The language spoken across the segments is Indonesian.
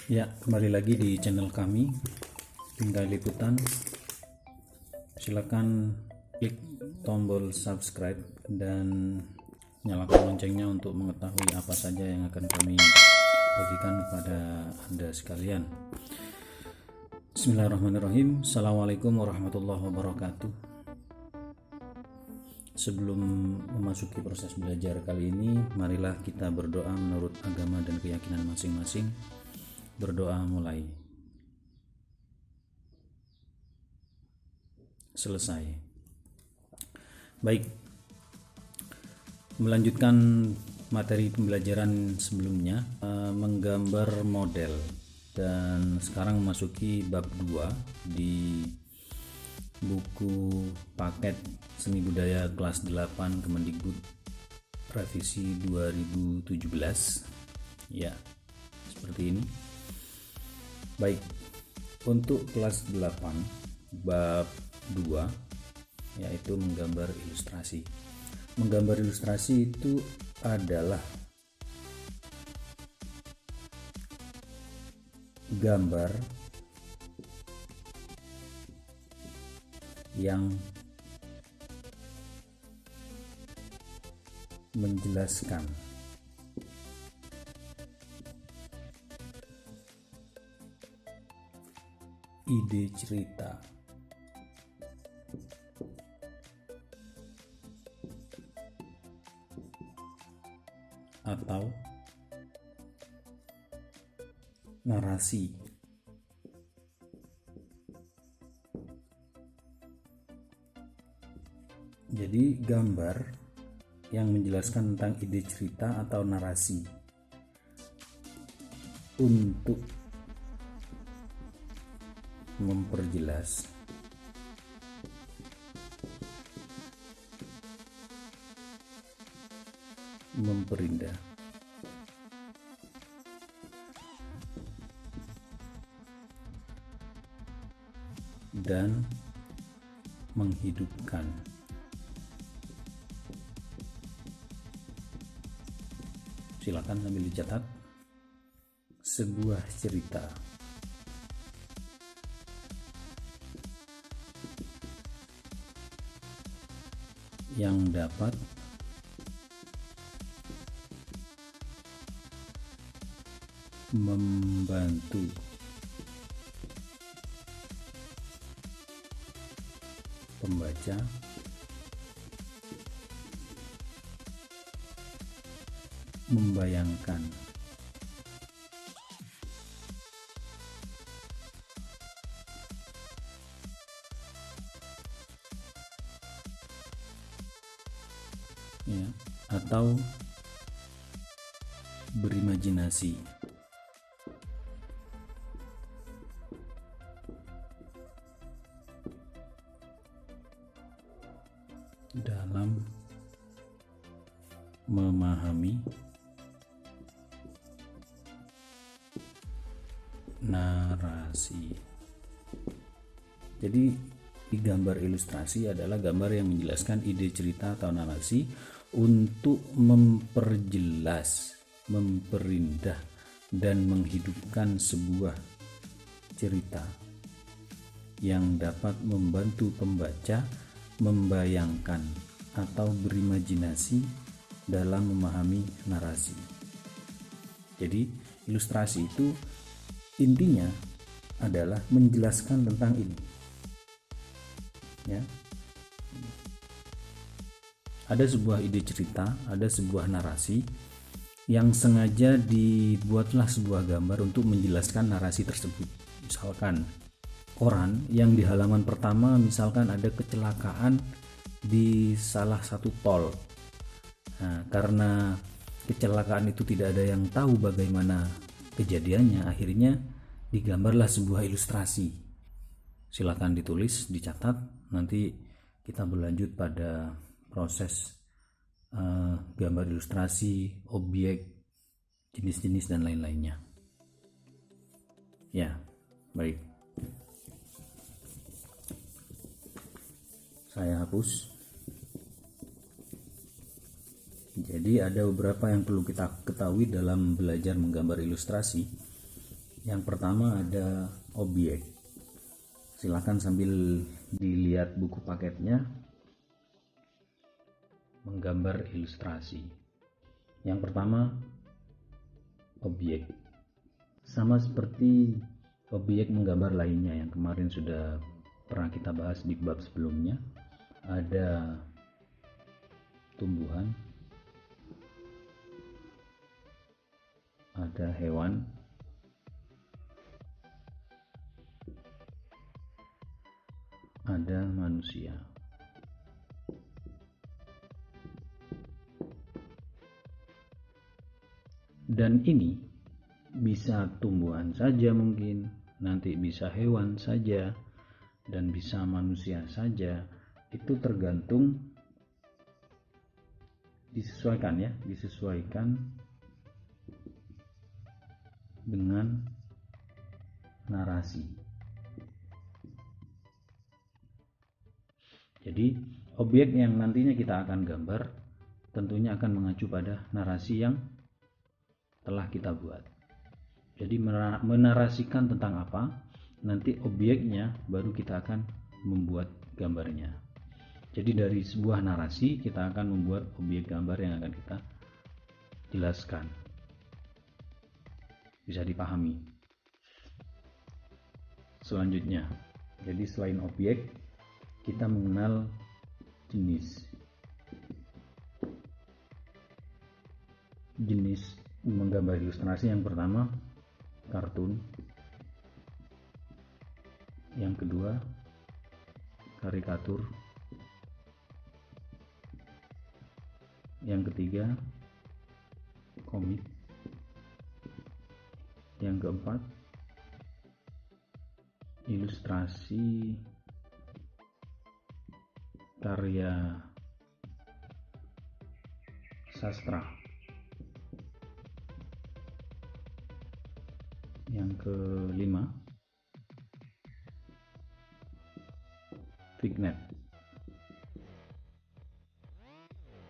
Ya, kembali lagi di channel kami, Tinggal Liputan. Silakan klik tombol subscribe dan nyalakan loncengnya untuk mengetahui apa saja yang akan kami bagikan kepada Anda sekalian. Bismillahirrahmanirrahim. Assalamualaikum warahmatullahi wabarakatuh. Sebelum memasuki proses belajar kali ini, marilah kita berdoa menurut agama dan keyakinan masing-masing. Berdoa mulai. Selesai. Baik. Melanjutkan materi pembelajaran sebelumnya, menggambar model, dan sekarang memasuki bab 2 di buku paket Seni Budaya kelas 8 Kemendikbud revisi 2017. Ya, seperti ini. Baik, untuk kelas 8 bab 2 yaitu menggambar ilustrasi. Menggambar ilustrasi itu adalah gambar yang menjelaskan ide cerita atau narasi. Jadi gambar yang menjelaskan tentang ide cerita atau narasi untuk memperjelas memperindah dan menghidupkan silakan sambil dicatat sebuah cerita yang dapat membantu pembaca membayangkan ya, atau berimajinasi dalam memahami narasi. Jadi gambar ilustrasi adalah gambar yang menjelaskan ide cerita atau narasi untuk memperjelas, memperindah, dan menghidupkan sebuah cerita yang dapat membantu pembaca membayangkan atau berimajinasi dalam memahami narasi. Jadi ilustrasi itu intinya adalah menjelaskan tentang ini. Ya. Ada sebuah ide cerita, ada sebuah narasi yang sengaja dibuatlah sebuah gambar untuk menjelaskan narasi tersebut. Misalkan koran yang di halaman pertama misalkan ada kecelakaan di salah satu tol. Nah, karena kecelakaan itu tidak ada yang tahu bagaimana kejadiannya, akhirnya digambarlah sebuah ilustrasi. Silakan ditulis, dicatat, nanti kita berlanjut pada proses gambar ilustrasi, objek, jenis-jenis dan lain-lainnya. Ya, baik. Saya hapus. Jadi ada beberapa yang perlu kita ketahui dalam belajar menggambar ilustrasi. Yang pertama ada objek. Silakan sambil dilihat buku paketnya, menggambar ilustrasi. Yang pertama, objek. Sama seperti objek menggambar lainnya yang kemarin sudah pernah kita bahas di bab sebelumnya. Ada tumbuhan, ada hewan, ada manusia. Dan ini bisa tumbuhan saja mungkin, nanti bisa hewan saja, dan bisa manusia saja. Itu tergantung, disesuaikan dengan narasi. Jadi objek yang nantinya kita akan gambar tentunya akan mengacu pada narasi yang telah kita buat. Jadi menarasikan tentang apa, nanti objeknya baru kita akan membuat gambarnya. Jadi dari sebuah narasi kita akan membuat objek gambar yang akan kita jelaskan. Bisa dipahami. Selanjutnya, jadi selain objek, kita mengenal jenis menggambar ilustrasi. Yang pertama, kartun. Yang kedua, karikatur. Yang ketiga, komik. Yang keempat, ilustrasi karya sastra. Yang kelima, vignette.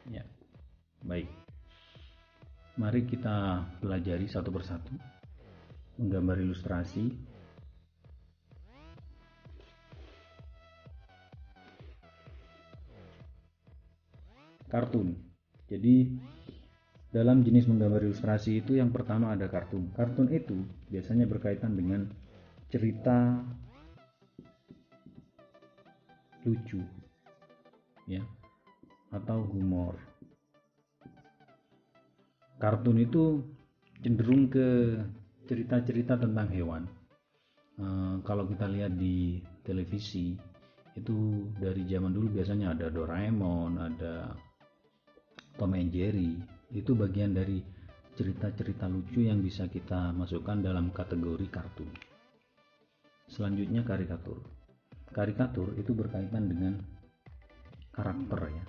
Ya, baik. Mari kita pelajari satu persatu menggambar ilustrasi. Kartun. Jadi dalam jenis menggambar ilustrasi itu yang pertama ada kartun. Kartun itu biasanya berkaitan dengan cerita lucu, ya, atau humor. Kartun itu cenderung ke cerita-cerita tentang hewan. Kalau kita lihat di televisi itu dari zaman dulu biasanya ada Doraemon, ada Tom and Jerry. Itu bagian dari cerita-cerita lucu yang bisa kita masukkan dalam kategori kartun. Selanjutnya karikatur. Karikatur itu berkaitan dengan karakter, ya.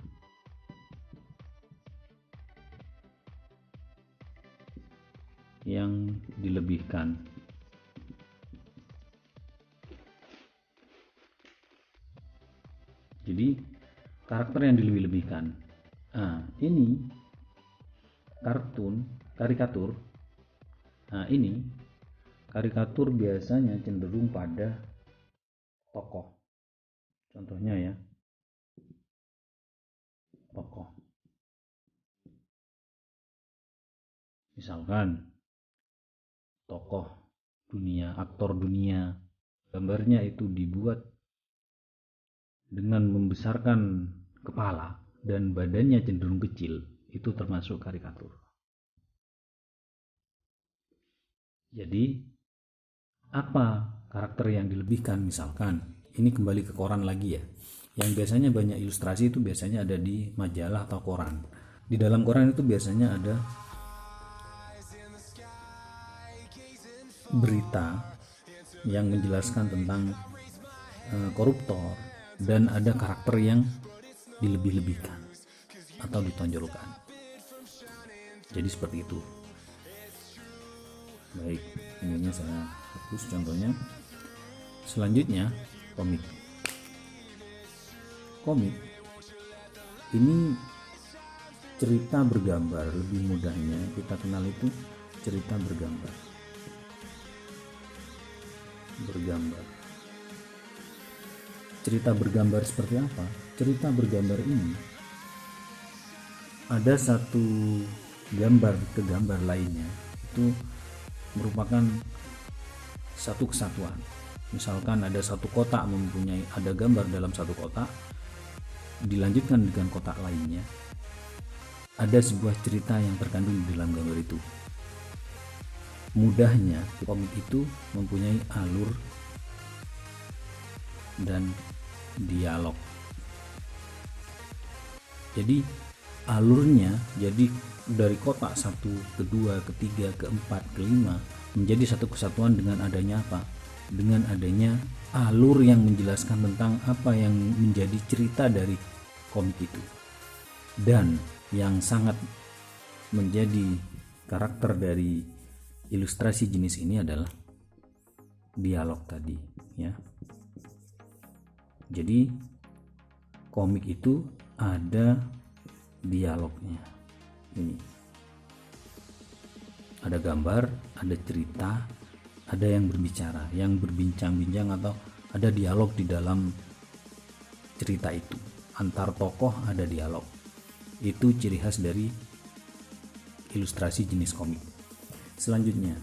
Yang dilebihkan. Jadi karakter yang dilebih-lebihkan. Ini karikatur. Ini karikatur biasanya cenderung pada tokoh. Contohnya, ya, tokoh. Misalkan tokoh dunia, aktor dunia, gambarnya itu dibuat dengan membesarkan kepala dan badannya cenderung kecil, itu termasuk karikatur. Jadi apa karakter yang dilebihkan? Misalkan ini kembali ke koran lagi, ya, yang biasanya banyak ilustrasi itu biasanya ada di majalah atau koran. Di dalam koran itu biasanya ada berita yang menjelaskan tentang koruptor, dan ada karakter yang dilebih-lebihkan atau ditonjolkan. Jadi seperti itu. Baik, ininya saya hapus contohnya. Selanjutnya, komik. Komik ini cerita bergambar. Lebih mudahnya kita kenal itu cerita bergambar. bergambar. Cerita bergambar seperti apa? Cerita bergambar ini ada satu gambar ke gambar lainnya itu merupakan satu kesatuan. Misalkan ada satu kotak ada gambar dalam satu kotak, dilanjutkan dengan kotak lainnya, ada sebuah cerita yang terkandung di dalam gambar itu. Mudahnya, komik itu mempunyai alur dan dialog. Jadi alurnya dari kotak 1, ke 2, ke 3, ke 4, ke 5 menjadi satu kesatuan dengan adanya apa? Dengan adanya alur yang menjelaskan tentang apa yang menjadi cerita dari komik itu. Dan yang sangat menjadi karakter dari ilustrasi jenis ini adalah dialog tadi, ya. Jadi komik itu ada dialognya. Ini ada gambar, ada cerita, ada yang berbicara, yang berbincang-bincang, atau ada dialog di dalam cerita itu. Antar tokoh ada dialog. Itu ciri khas dari ilustrasi jenis komik. Selanjutnya,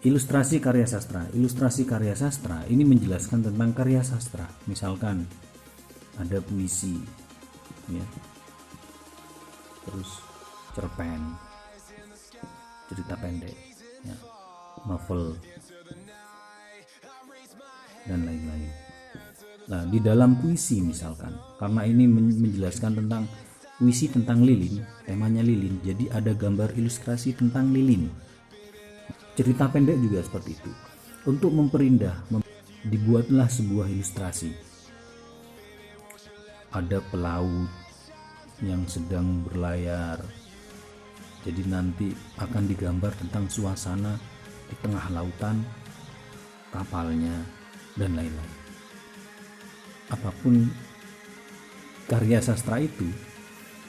ilustrasi karya sastra. Ilustrasi karya sastra ini menjelaskan tentang karya sastra. Misalkan ada puisi, ya, terus cerpen, cerita pendek, ya, novel, dan lain-lain. Nah, di dalam puisi misalkan, karena ini menjelaskan tentang puisi tentang lilin, temanya lilin, jadi ada gambar ilustrasi tentang lilin. Cerita pendek juga seperti itu. Untuk memperindah, dibuatlah sebuah ilustrasi. Ada pelaut yang sedang berlayar, jadi nanti akan digambar tentang suasana di tengah lautan, kapalnya, dan lain-lain. Apapun karya sastra itu,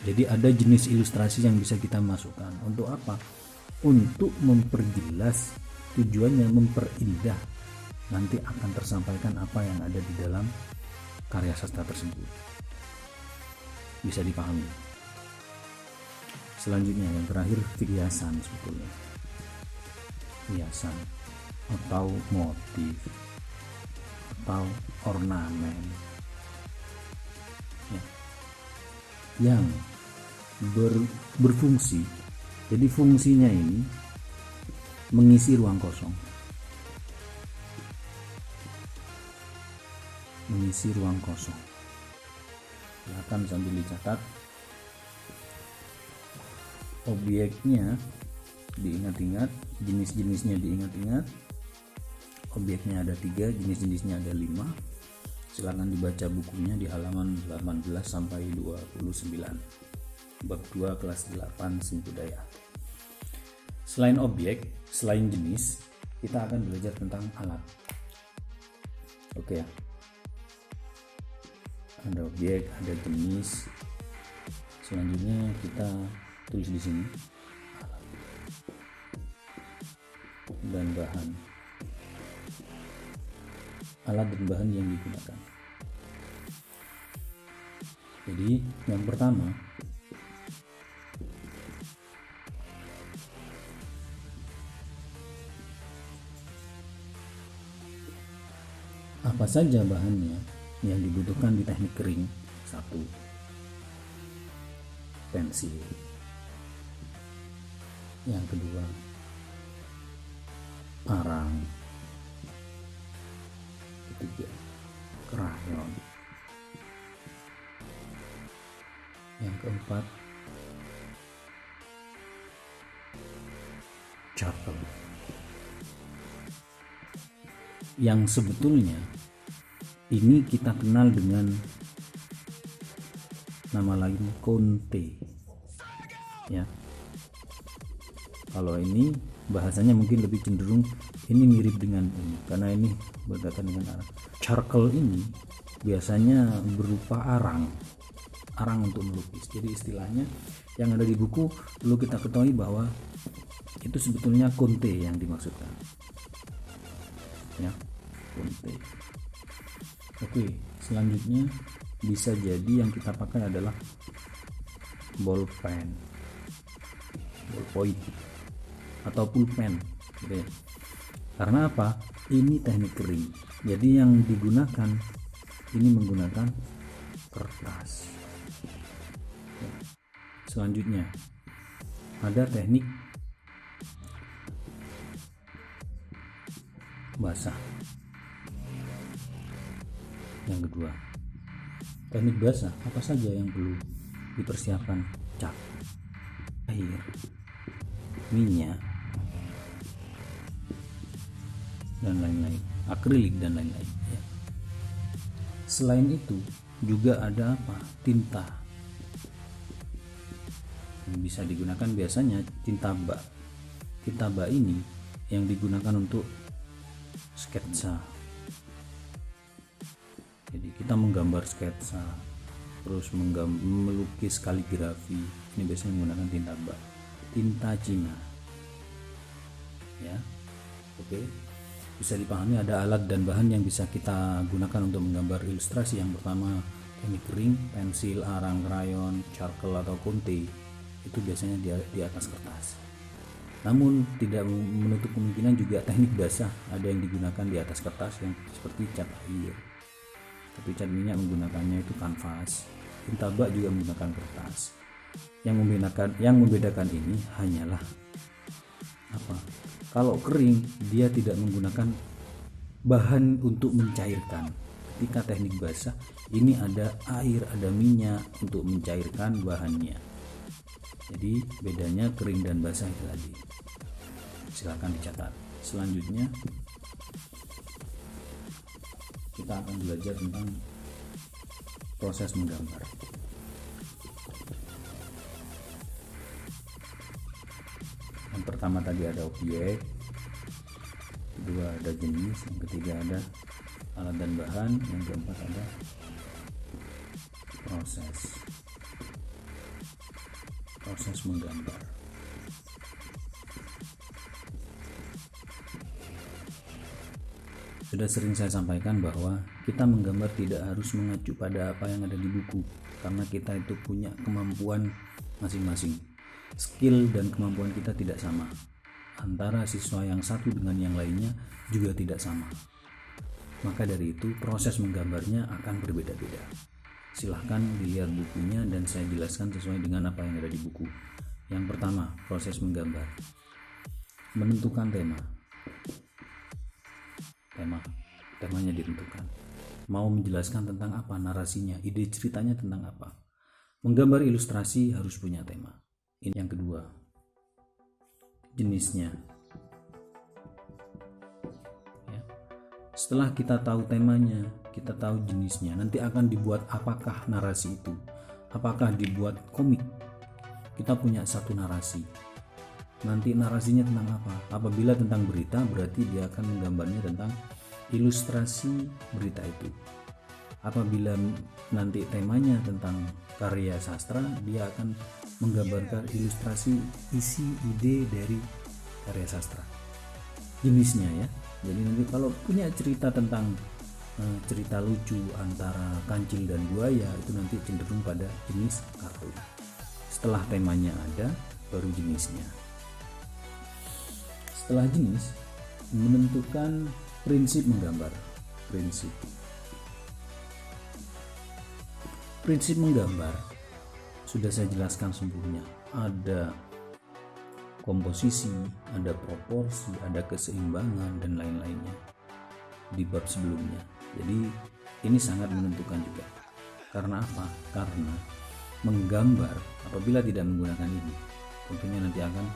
jadi ada jenis ilustrasi yang bisa kita masukkan. Untuk apa? Untuk memperjelas, tujuannya memperindah, nanti akan tersampaikan apa yang ada di dalam karya sastra tersebut, bisa dipahami. Selanjutnya yang terakhir, hiasan. Sebetulnya hiasan atau motif atau ornamen, ya, yang berfungsi. Jadi fungsinya ini mengisi ruang kosong, mengisi ruang kosong. Silakan sambil dicatat. Objeknya diingat-ingat, jenis-jenisnya diingat-ingat. Objeknya ada 3, jenis-jenisnya ada 5. Silakan dibaca bukunya di halaman 18 sampai 29. Bab 2 kelas 8 seni budaya. Selain objek, selain jenis, kita akan belajar tentang alat. Oke ya. Ada objek, ada jenis. Selanjutnya kita tulis di sini alat dan bahan. Alat dan bahan yang digunakan. Jadi yang pertama, apa saja bahannya yang dibutuhkan di teknik kering? 1. Pensil. Yang kedua, arang. Ketiga, krayon. Yang keempat, charcoal. Yang sebetulnya ini kita kenal dengan nama lain konte, ya. Kalau ini bahasanya mungkin lebih cenderung ini mirip dengan ini, karena ini berdekatan dengan arang. Charcoal ini biasanya berupa arang untuk melukis. Jadi istilahnya yang ada di buku perlu kita ketahui bahwa itu sebetulnya konte yang dimaksudkan. ya, Kunte. Oke, selanjutnya bisa jadi yang kita pakai adalah ballpoint atau pulpen gitu ya. Karena apa? Ini teknik kering, jadi yang digunakan ini menggunakan kertas. Selanjutnya ada teknik basah. Yang kedua, teknik basah apa saja yang perlu dipersiapkan? Cat, air, minyak, dan lain-lain, akrilik dan lain-lain ya. Selain itu juga ada apa? Tinta yang bisa digunakan, biasanya tinta bak. Tinta bak ini yang digunakan untuk sketsa. Jadi kita menggambar sketsa, terus melukis kaligrafi, ini biasanya menggunakan tinta bak, tinta Cina ya. Oke, bisa dipahami ada alat dan bahan yang bisa kita gunakan untuk menggambar ilustrasi. Yang pertama teknik kering, pensil, arang, krayon, charcoal atau kunte, itu biasanya di atas kertas. Namun tidak menutup kemungkinan juga teknik basah ada yang digunakan di atas kertas, yang seperti cat air. Tapi cat minyak menggunakannya itu kanvas, tinta bak juga menggunakan kertas. Yang membedakan ini hanyalah apa? Kalau kering dia tidak menggunakan bahan untuk mencairkan. Ketika teknik basah ini ada air, ada minyak untuk mencairkan bahannya. Jadi bedanya kering dan basah itu tadi. Silakan dicatat. Selanjutnya kita akan belajar tentang proses menggambar. Yang pertama tadi ada objek, kedua ada jenis, yang ketiga ada alat dan bahan, yang keempat ada proses menggambar. Sudah sering saya sampaikan bahwa kita menggambar tidak harus mengacu pada apa yang ada di buku, karena kita itu punya kemampuan masing-masing. Skill dan kemampuan kita tidak sama. Antara siswa yang satu dengan yang lainnya juga tidak sama. Maka dari itu proses menggambarnya akan berbeda-beda. Silahkan dilihat bukunya dan saya jelaskan sesuai dengan apa yang ada di buku. Yang pertama, proses menggambar. Menentukan temanya ditentukan. Mau menjelaskan tentang apa narasinya, ide ceritanya tentang apa. Menggambar ilustrasi harus punya tema. Ini yang kedua, jenisnya ya. Setelah kita tahu temanya, kita tahu jenisnya, nanti akan dibuat apakah narasi itu. Apakah dibuat komik? Kita punya satu narasi, nanti narasinya tentang apa? Apabila tentang berita, berarti dia akan menggambarnya tentang ilustrasi berita itu. Apabila nanti temanya tentang karya sastra, dia akan menggambarkan ilustrasi isi ide dari karya sastra. Jenisnya ya, jadi nanti kalau punya cerita tentang cerita lucu antara kancil dan buaya, itu nanti cenderung pada jenis kartun. Setelah temanya ada, baru jenisnya. Setelah jenis, menentukan prinsip menggambar. Prinsip menggambar sudah saya jelaskan sebelumnya. Ada komposisi, ada proporsi, ada keseimbangan dan lain-lainnya di bab sebelumnya. Jadi ini sangat menentukan juga. Karena apa? Karena menggambar apabila tidak menggunakan ini, tentunya nanti akan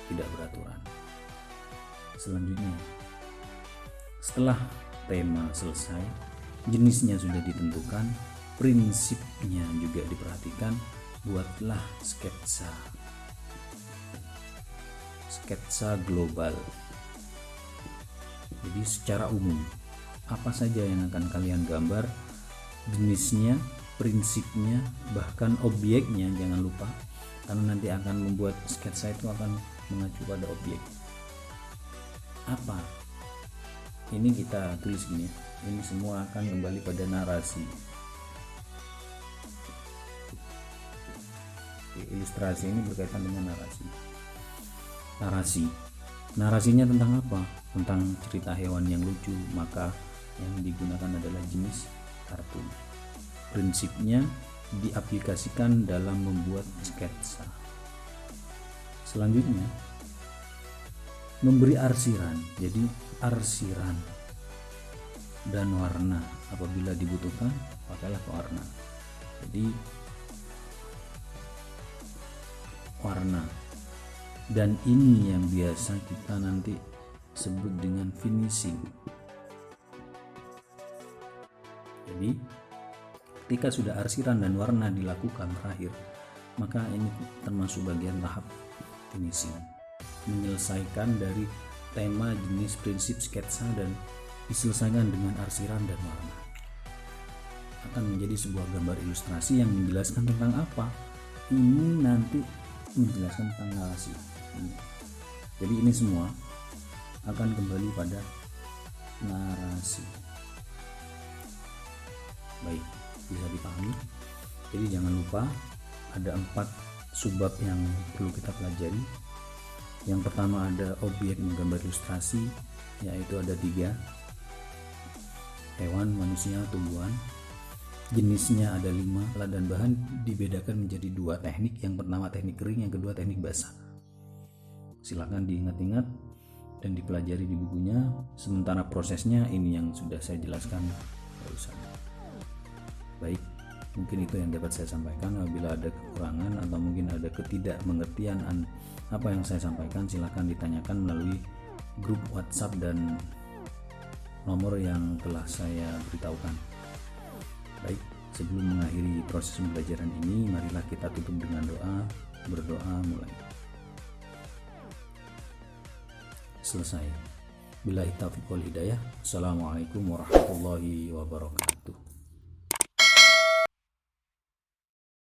tidak beraturan. Selanjutnya, setelah tema selesai, jenisnya sudah ditentukan, prinsipnya juga diperhatikan, buatlah sketsa global. Jadi secara umum apa saja yang akan kalian gambar, jenisnya, prinsipnya, bahkan objeknya jangan lupa, karena nanti akan membuat sketsa itu akan mengacu pada objek. Apa ini kita tulis gini ya, ini semua akan kembali pada narasi. Ilustrasi ini berkaitan dengan narasinya tentang apa? Tentang cerita hewan yang lucu, maka yang digunakan adalah jenis kartun. Prinsipnya diaplikasikan dalam membuat sketsa. Selanjutnya memberi arsiran, jadi arsiran dan warna. Apabila dibutuhkan pakailah warna. Jadi warna, dan ini yang biasa kita nanti sebut dengan finishing. Jadi ketika sudah arsiran dan warna dilakukan terakhir, maka ini termasuk bagian tahap finishing, menyelesaikan dari tema, jenis, prinsip sketsa dan diselesaikan dengan arsiran dan warna. Akan menjadi sebuah gambar ilustrasi yang menjelaskan tentang apa? Ini nanti menjelaskan tentang narasi. Jadi ini semua akan kembali pada narasi. Baik, bisa dipahami. Jadi jangan lupa ada 4 subbab yang perlu kita pelajari. Yang pertama ada objek menggambar ilustrasi, yaitu ada 3: hewan, manusia, tumbuhan. Jenisnya ada 5, alat dan bahan dibedakan menjadi 2 teknik. Yang pertama teknik kering, yang kedua teknik basah. Silakan diingat-ingat dan dipelajari di bukunya. Sementara prosesnya ini yang sudah saya jelaskan barusan. Baik, mungkin itu yang dapat saya sampaikan. Apabila ada kekurangan atau mungkin ada ketidakmengertian apa yang saya sampaikan, silakan ditanyakan melalui grup WhatsApp dan nomor yang telah saya beritahukan. Baik, sebelum mengakhiri proses pembelajaran ini, marilah kita tutup dengan doa. Berdoa mulai. Selesai. Billahi taufiq wal hidayah. Assalamualaikum warahmatullahi wabarakatuh.